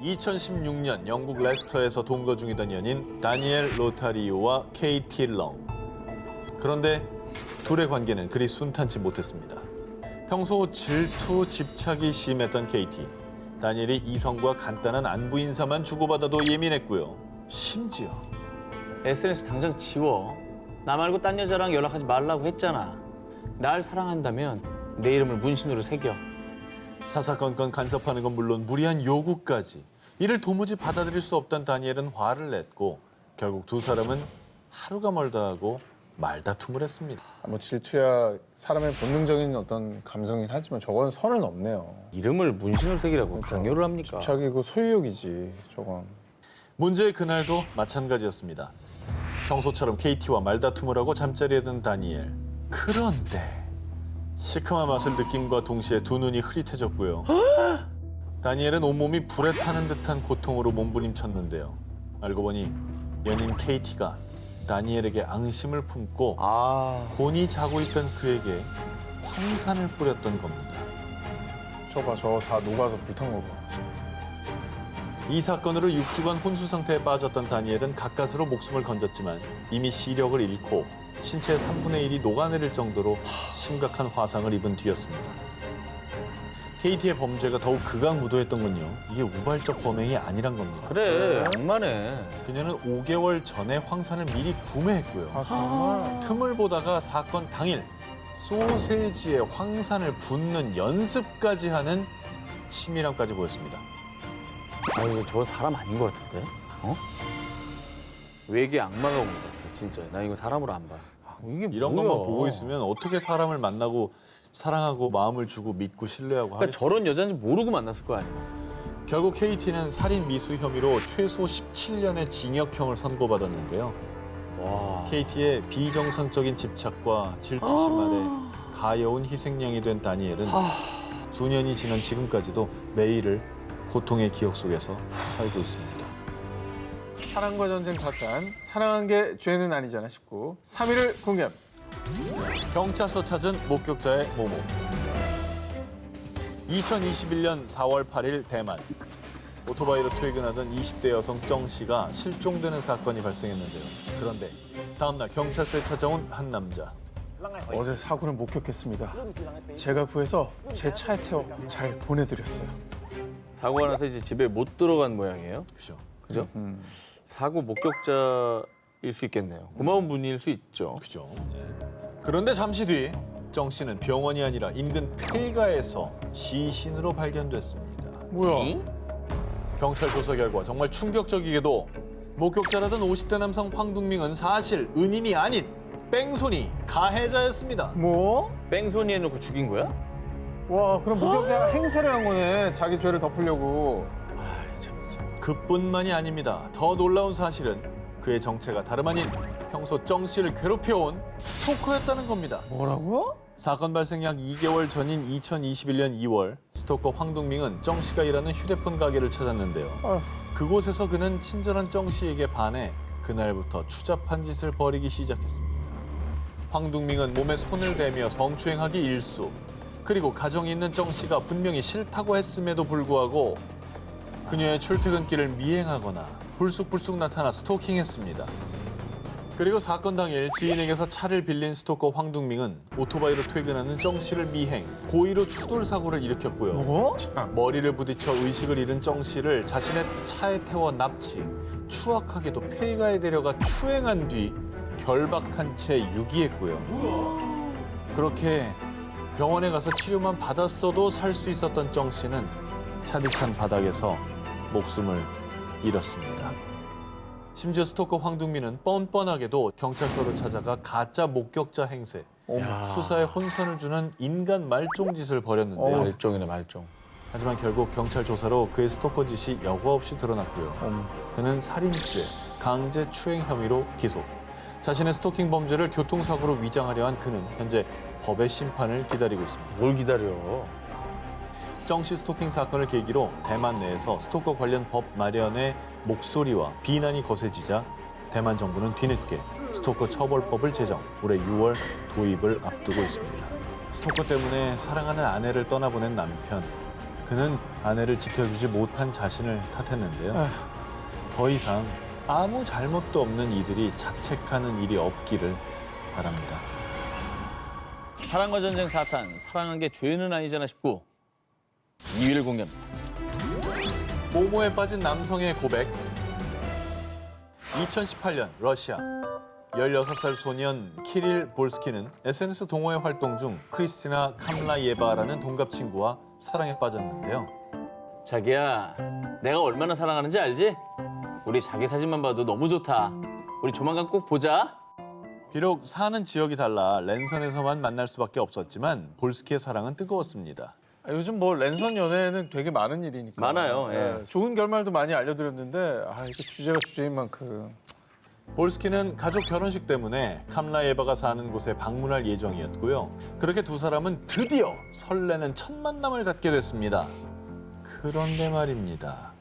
2016년 영국 레스터에서 동거 중이던 연인 다니엘 로타리오와 케이티 렁. 그런데 둘의 관계는 그리 순탄치 못했습니다. 평소 질투, 집착이 심했던 케이티. 다니엘이 이성과 간단한 안부 인사만 주고받아도 예민했고요. 심지어 SNS 당장 지워. 나 말고 딴 여자랑 연락하지 말라고 했잖아. 날 사랑한다면 내 이름을 문신으로 새겨. 사사건건 간섭하는 건 물론 무리한 요구까지. 이를 도무지 받아들일 수 없던 다니엘은 화를 냈고 결국 두 사람은 하루가 멀다 하고 말다툼을 했습니다. 뭐 질투야 사람의 본능적인 어떤 감성이긴 하지만 저건 선을 넘네요. 이름을 문신으로 새기라고 강요를 합니까? 집착이고 소유욕이지 저건. 문제의 그날도 마찬가지였습니다. 평소처럼 케이티와 말다툼을 하고 잠자리에 든 다니엘. 그런데 시큼한 맛을 느낌과 동시에 두 눈이 흐릿해졌고요. 다니엘은 온몸이 불에 타는 듯한 고통으로 몸부림쳤는데요. 알고 보니 연인 케이티가 다니엘에게 앙심을 품고 곤히 자고 있던 그에게 황산을 뿌렸던 겁니다. 저거 저 다 녹아서 불탄 거 봐. 이 사건으로 6주간 혼수 상태에 빠졌던 다니엘은 가까스로 목숨을 건졌지만 이미 시력을 잃고 신체의 3분의 1이 녹아내릴 정도로 심각한 화상을 입은 뒤였습니다. 케이티의 범죄가 더욱 극악무도했던 건요. 이게 우발적 범행이 아니란 겁니다. 그래, 악마네. 그녀는 5개월 전에 황산을 미리 구매했고요. 아 정말. 틈을 보다가 사건 당일 소세지에 황산을 붓는 연습까지 하는 치밀함까지 보였습니다. 아니, 저건 사람 아닌 것 같은데? 어? 외계 악마가 온 것 같아, 진짜. 나 이거 사람으로 안 봐. 이게 이런 뭐야? 것만 보고 있으면 어떻게 사람을 만나고 사랑하고 마음을 주고 믿고 신뢰하고 그러니까 하겠어요. 저런 여자인지 모르고 만났을 거 아니야. 결국 케이티는 살인 미수 혐의로 최소 17년의 징역형을 선고받았는데요. 와. 케이티의 비정상적인 집착과 질투 심할에 가여운 희생양이 된 다니엘은 수년이 지난 지금까지도 매일을 고통의 기억 속에서 살고 있습니다. 사랑과 전쟁 사탄 사랑한 게 죄는 아니잖아 싶고 3위를 공개합니다. 경찰서 찾은 목격자의 모모. 2021년 4월 8일 대만. 오토바이로 퇴근하던 20대 여성 정 씨가 실종되는 사건이 발생했는데요. 그런데 다음 날 경찰서에 찾아온 한 남자. 어제 사고를 목격했습니다. 제가 구해서 제 차에 태워 잘 보내드렸어요. 사고가 나서 이제 집에 못 들어간 모양이에요. 그죠? 그죠? 사고 목격자일 수 있겠네요. 고마운 분일 수 있죠. 그죠. 네. 그런데 잠시 뒤 정 씨는 병원이 아니라 인근 폐가에서 시신으로 발견됐습니다. 뭐야? 경찰 조사 결과 정말 충격적이게도 목격자라던 50대 남성 황둥밍은 사실 은인이 아닌 뺑소니 가해자였습니다. 뭐? 뺑소니 해놓고 죽인 거야? 와 그럼 목격자가 행세를 한 거네. 자기 죄를 덮으려고. 그뿐만이 아닙니다. 더 놀라운 사실은 그의 정체가 다름 아닌 평소 정 씨를 괴롭혀온 스토커였다는 겁니다. 뭐라고? 사건 발생 약 2개월 전인 2021년 2월 스토커 황둥밍은 정 씨가 일하는 휴대폰 가게를 찾았는데요. 아휴. 그곳에서 그는 친절한 정 씨에게 반해 그날부터 추잡한 짓을 벌이기 시작했습니다. 황둥밍은 몸에 손을 대며 성추행하기 일수. 그리고 가정이 있는 정 씨가 분명히 싫다고 했음에도 불구하고 그녀의 출퇴근길을 미행하거나 불쑥불쑥 나타나 스토킹했습니다. 그리고 사건 당일 지인에게서 차를 빌린 스토커 황둥밍은 오토바이로 퇴근하는 정 씨를 미행, 고의로 추돌 사고를 일으켰고요. 뭐? 머리를 부딪혀 의식을 잃은 정 씨를 자신의 차에 태워 납치, 추악하게도 폐가에 데려가 추행한 뒤 결박한 채 유기했고요. 그렇게 병원에 가서 치료만 받았어도 살 수 있었던 정 씨는 차디찬 바닥에서 목숨을 잃었습니다. 심지어 스토커 황둥민은 뻔뻔하게도 경찰서를 찾아가 가짜 목격자 행세, 수사에 혼선을 주는 인간 말종짓을 벌였는데요. 말종이네, 말종. 하지만 결국 경찰 조사로 그의 스토커 짓이 여과 없이 드러났고요. 그는 살인죄, 강제 추행 혐의로 기소. 자신의 스토킹 범죄를 교통사고로 위장하려 한 그는 현재 법의 심판을 기다리고 있습니다. 뭘 기다려. 정씨 스토킹 사건을 계기로 대만 내에서 스토커 관련 법 마련의 목소리와 비난이 거세지자 대만 정부는 뒤늦게 스토커 처벌법을 제정, 올해 6월 도입을 앞두고 있습니다. 스토커 때문에 사랑하는 아내를 떠나보낸 남편, 그는 아내를 지켜주지 못한 자신을 탓했는데요. 더 이상 아무 잘못도 없는 이들이 자책하는 일이 없기를 바랍니다. 사랑과 전쟁 4탄, 사랑한 게 죄는 아니잖아 19. 2위를 공개합니다. 모모에 빠진 남성의 고백. 2018년 러시아. 16살 소년 키릴 볼스키는 SNS 동호회 활동 중 크리스티나 캄라예바라는 동갑 친구와 사랑에 빠졌는데요. 자기야, 내가 얼마나 사랑하는지 알지? 우리 자기 사진만 봐도 너무 좋다. 우리 조만간 꼭 보자. 비록 사는 지역이 달라 랜선에서만 만날 수밖에 없었지만 볼스키의 사랑은 뜨거웠습니다. 요즘 뭐 랜선 연애는 되게 많은 일이니까. 많아요, 예. 좋은 결말도 많이 알려드렸는데 이게 주제가 주제인 만큼. 볼스키는 가족 결혼식 때문에 캄라예바가 사는 곳에 방문할 예정이었고요. 그렇게 두 사람은 드디어 설레는 첫 만남을 갖게 됐습니다. 그런데 말입니다.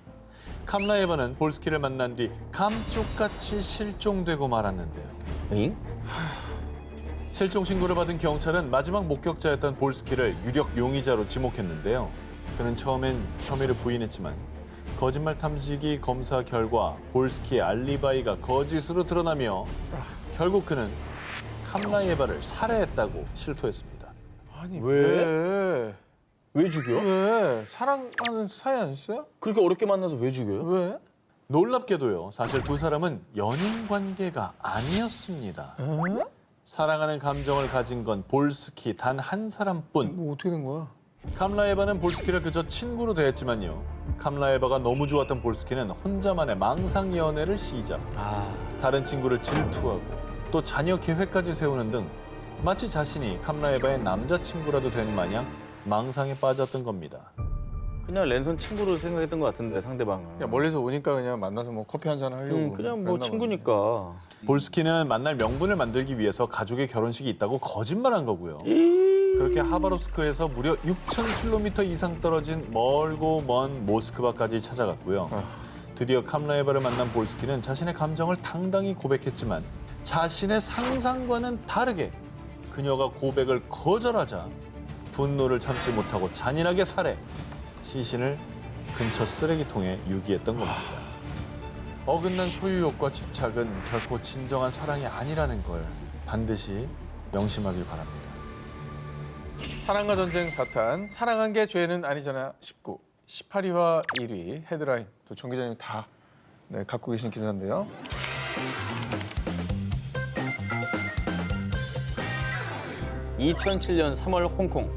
캄라예바는 볼스키를 만난 뒤 감쪽같이 실종되고 말았는데요. 응? 실종 신고를 받은 경찰은 마지막 목격자였던 볼스키를 유력 용의자로 지목했는데요. 그는 처음엔 혐의를 부인했지만 거짓말 탐지기 검사 결과 볼스키의 알리바이가 거짓으로 드러나며 결국 그는 캄라예바를 살해했다고 실토했습니다. 아니 왜? 왜 죽여? 왜? 사랑하는 사이 아니었어요? 그렇게 어렵게 만나서 왜 죽여요? 왜? 놀랍게도요. 사실 두 사람은 연인 관계가 아니었습니다. 사랑하는 감정을 가진 건 볼스키 단 한 사람뿐. 뭐 어떻게 된 거야? 캄라예바는 볼스키를 그저 친구로 대했지만요. 캄라예바가 너무 좋았던 볼스키는 혼자만의 망상 연애를 시작. 다른 친구를 질투하고 또 자녀 계획까지 세우는 등 마치 자신이 캄라예바의 남자친구라도 된 마냥 망상에 빠졌던 겁니다. 그냥 랜선 친구로 생각했던 것 같은데 상대방은. 그냥 멀리서 오니까 그냥 만나서 뭐 커피 한잔 하려고. 그냥 뭐 그랬나 친구니까. 볼스키는 만날 명분을 만들기 위해서 가족의 결혼식이 있다고 거짓말한 거고요. 그렇게 하바롭스크에서 무려 6,000km 이상 떨어진 멀고 먼 모스크바까지 찾아갔고요. 드디어 캄라예바를 만난 볼스키는 자신의 감정을 당당히 고백했지만 자신의 상상과는 다르게 그녀가 고백을 거절하자 분노를 참지 못하고 잔인하게 살해, 시신을 근처 쓰레기통에 유기했던 겁니다. 어긋난 소유욕과 집착은 결코 진정한 사랑이 아니라는 걸 반드시 명심하길 바랍니다. 사랑과 전쟁 4탄, 사랑한 게 죄는 아니잖아 19. 18위와 1위 헤드라인 또 정 기자님 다 갖고 계신 기사인데요. (2007년 3월) 홍콩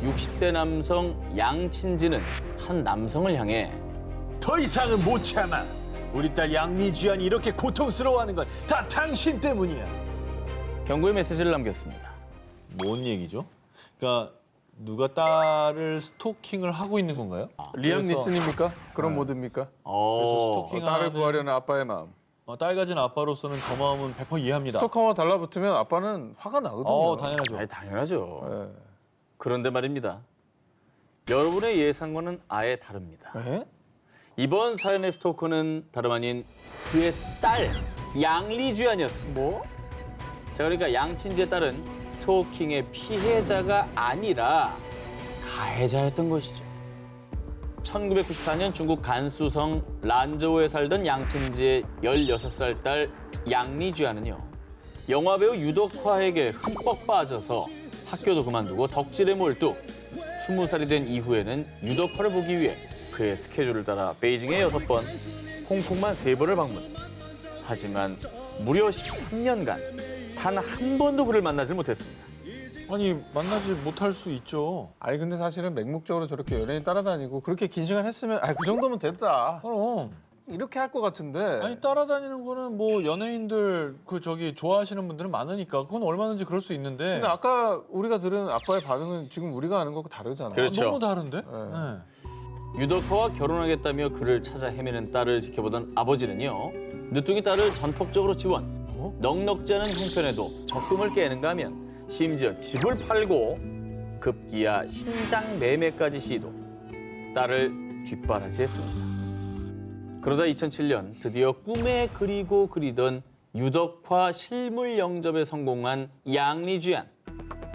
60대 남성 양친지는 한 남성을 향해 더 이상은 못 참아. 우리 딸 양리쥐안이 이렇게 고통스러워하는 건 다 당신 때문이야. 경고의 메시지를 남겼습니다. 뭔 얘기죠? 그러니까 누가 딸을 스토킹을 하고 있는 건가요? 리암 그래서- 니슨입니까? 그런 모드입니까? 그래서 스토킹 딸을 구하려는 아빠의 마음. 딸 가진 아빠로서는 저 마음은 100% 이해합니다. 스토커와 달라붙으면 아빠는 화가 나거든요. 당연하죠. 아니, 당연하죠. 네. 그런데 말입니다. 여러분의 예상과는 아예 다릅니다. 네? 이번 사연의 스토커는 다름 아닌 그의 딸 양리쥐안이었습니다. 뭐? 자, 그러니까 양친지의 딸은 스토킹의 피해자가 아니라 가해자였던 것이죠. 1994년 중국 간수성 란저우에 살던 양친지의 16살 딸 양리쥐안은요. 영화배우 유덕화에게 흠뻑 빠져서 학교도 그만두고 덕질에 몰두 20살이 된 이후에는 유덕화를 보기 위해 그의 스케줄을 따라 베이징에 6번, 홍콩만 3번을 방문. 하지만 무려 13년간 단 한 번도 그를 만나지 못했습니다. 아니 만나지 못할 수 있죠. 아니 근데 사실은 맹목적으로 저렇게 연예인 따라다니고 그렇게 긴 시간 했으면 그 정도면 됐다. 그럼 이렇게 할 것 같은데. 아니 따라다니는 거는 뭐 연예인들 좋아하시는 분들은 많으니까 그건 얼마든지 그럴 수 있는데 근데 아까 우리가 들은 아빠의 반응은 지금 우리가 아는 거하고 다르잖아. 그렇죠. 너무 다른데? 네. 유덕화와 결혼하겠다며 그를 찾아 헤매는 딸을 지켜보던 아버지는요. 늦둥이 딸을 전폭적으로 지원. 넉넉지 않은 형편에도 적금을 깨는가 하면 심지어 집을 팔고 급기야 신장 매매까지 시도. 딸을 뒷바라지했습니다. 그러다 2007년 드디어 꿈에 그리고 그리던 유덕화 실물 영접에 성공한 양리쥐안.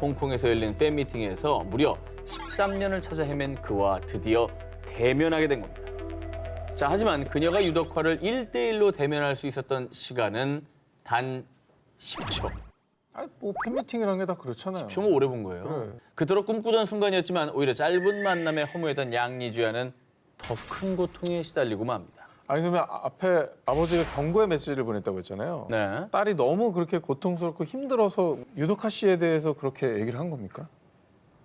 홍콩에서 열린 팬미팅에서 무려 13년을 찾아 헤맨 그와 드디어 대면하게 된 겁니다. 자, 하지만 그녀가 유덕화를 1대1로 대면할 수 있었던 시간은 단 10초. 뭐 팬미팅이라는 게 다 그렇잖아요. 좀 오래 본 거예요. 그래. 그토록 꿈꾸던 순간이었지만 오히려 짧은 만남에 허무했던 양리주야는 더 큰 고통에 시달리고 맙니다. 아니 그러면 앞에 아버지가 경고의 메시지를 보냈다고 했잖아요. 네. 딸이 너무 그렇게 고통스럽고 힘들어서 유덕화 씨에 대해서 그렇게 얘기를 한 겁니까?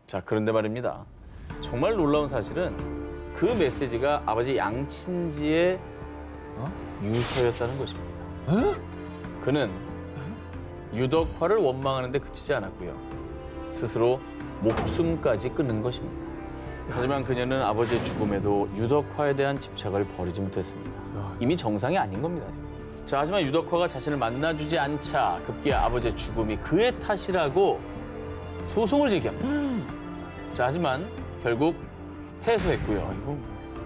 자, 그런데 말입니다. 정말 놀라운 사실은 그 메시지가 아버지 양친지의 유서였다는 것입니다. 그는 유덕화를 원망하는데 그치지 않았고요. 스스로 목숨까지 끊는 것입니다. 하지만 그녀는 아버지의 죽음에도 유덕화에 대한 집착을 버리지 못했습니다. 이미 정상이 아닌 겁니다, 지금. 자, 하지만 유덕화가 자신을 만나주지 않자 급기야 아버지의 죽음이 그의 탓이라고 소송을 제기합니다. 자, 하지만 결국 패소했고요.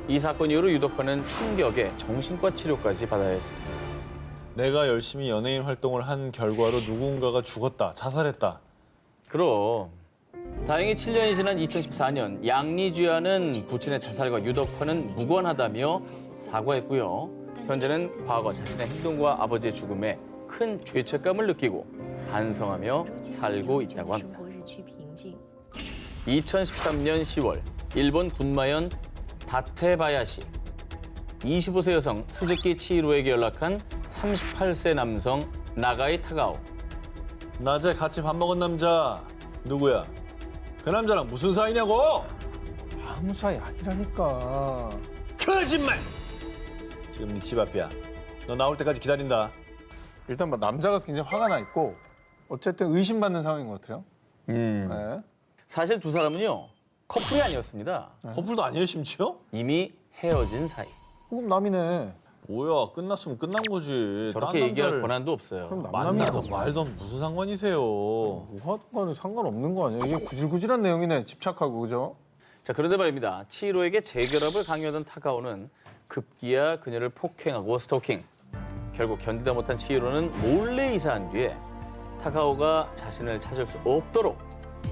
이 사건 이후로 유덕화는 충격에 정신과 치료까지 받아야 했습니다. 내가 열심히 연예인 활동을 한 결과로 누군가가 죽었다, 자살했다. 그럼 다행히 7년이 지난 2014년 양리주야는 부친의 자살과 유덕화는 무관하다며 사과했고요. 현재는 과거 자신의 행동과 아버지의 죽음에 큰 죄책감을 느끼고 반성하며 살고 있다고 합니다. 2013년 10월 일본 군마현 다테바야시 25세 여성 스즈키 치히로에게 연락한 38세 남성 나가이 타가오. 낮에 같이 밥 먹은 남자 누구야? 그 남자랑 무슨 사이냐고? 아무 사이 아니라니까. 거짓말! 지금 네 집 앞이야. 너 나올 때까지 기다린다. 일단 뭐 남자가 굉장히 화가 나 있고 어쨌든 의심받는 상황인 것 같아요. 네. 사실 두 사람은요 커플이 아니었습니다. 커플도 아니에요, 심지어? 이미 헤어진 사이. 그럼 남이네. 뭐야, 끝났으면 끝난 거지. 저렇게 딴 얘기할 남자를 권한도 없어요. 그럼 만나든 남남이라고. 말든 무슨 상관이세요? 뭐하든 상관없는 거 아니에요? 이게 구질구질한 내용이네. 집착하고 그죠? 자, 그런데 말입니다. 치히로에게 재결합을 강요하던 타가오는 급기야 그녀를 폭행하고 스토킹. 결국 견디다 못한 치히로는 몰래 이사한 뒤에 타가오가 자신을 찾을 수 없도록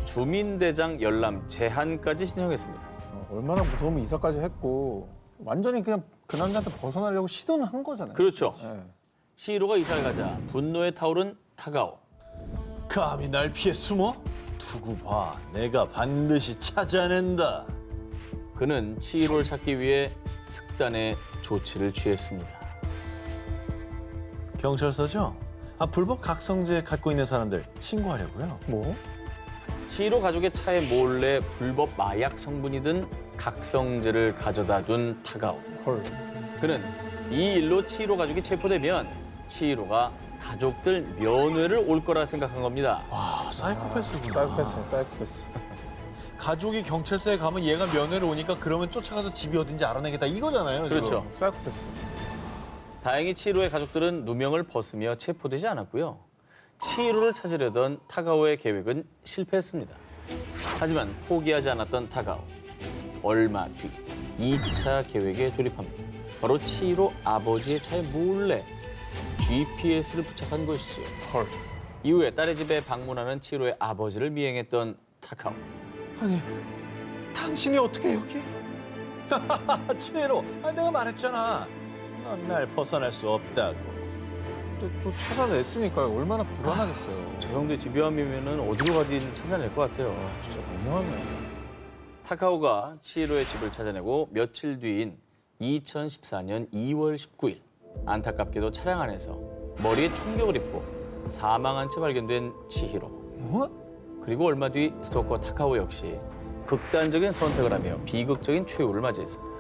주민대장 열람 제한까지 신청했습니다. 얼마나 무서우면 이사까지 했고 완전히 그냥 그 남자한테 벗어나려고 시도는 한 거잖아요. 그렇죠. 네. 치히로가 이사를 가자 분노에 타오른 타가오. 감히 날 피해 숨어? 두고 봐, 내가 반드시 찾아낸다. 그는 치히로를 찾기 위해 특단의 조치를 취했습니다. 경찰서죠? 불법 각성제 갖고 있는 사람들 신고하려고요. 뭐? 치히로 가족의 차에 몰래 불법 마약 성분이 든 각성제를 가져다 둔 타가오. 헐. 그는 이 일로 치히로 가족이 체포되면 치히로가 가족들 면회를 올 거라 생각한 겁니다. 와, 사이코패스구나. 사이코패스. 가족이 경찰서에 가면 얘가 면회를 오니까 그러면 쫓아가서 집이 어딘지 알아내겠다 이거잖아요. 지금. 그렇죠. 사이코패스. 다행히 치히로의 가족들은 누명을 벗으며 체포되지 않았고요. 치히로를 찾으려던 타가오의 계획은 실패했습니다. 하지만 포기하지 않았던 타가오. 얼마 뒤 2차 계획에 돌입합니다. 바로 치히로 아버지의 차에 몰래 GPS를 부착한 것이지요. 헐. 이후에 딸의 집에 방문하는 치히로의 아버지를 미행했던 타가오. 아니, 당신이 어떻게 여기? 치히로, 내가 말했잖아. 넌 날 벗어날 수 없다고. 또 찾아냈으니까요. 얼마나 불안하겠어요. 저 정도의 집요함이면 어디로 가든 찾아낼 것 같아요. 진짜 너무하네. 타카오가 치히로의 집을 찾아내고 며칠 뒤인 2014년 2월 19일 안타깝게도 차량 안에서 머리에 충격을 입고 사망한 채 발견된 치히로. 뭐? 그리고 얼마 뒤 스토커 타카오 역시 극단적인 선택을 하며 비극적인 최후를 맞이했습니다.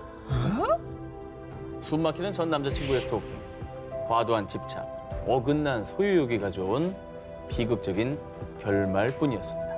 숨막히는 전 남자친구의 스토킹, 과도한 집착, 어긋난 소유욕이 가져온 비극적인 결말뿐이었습니다.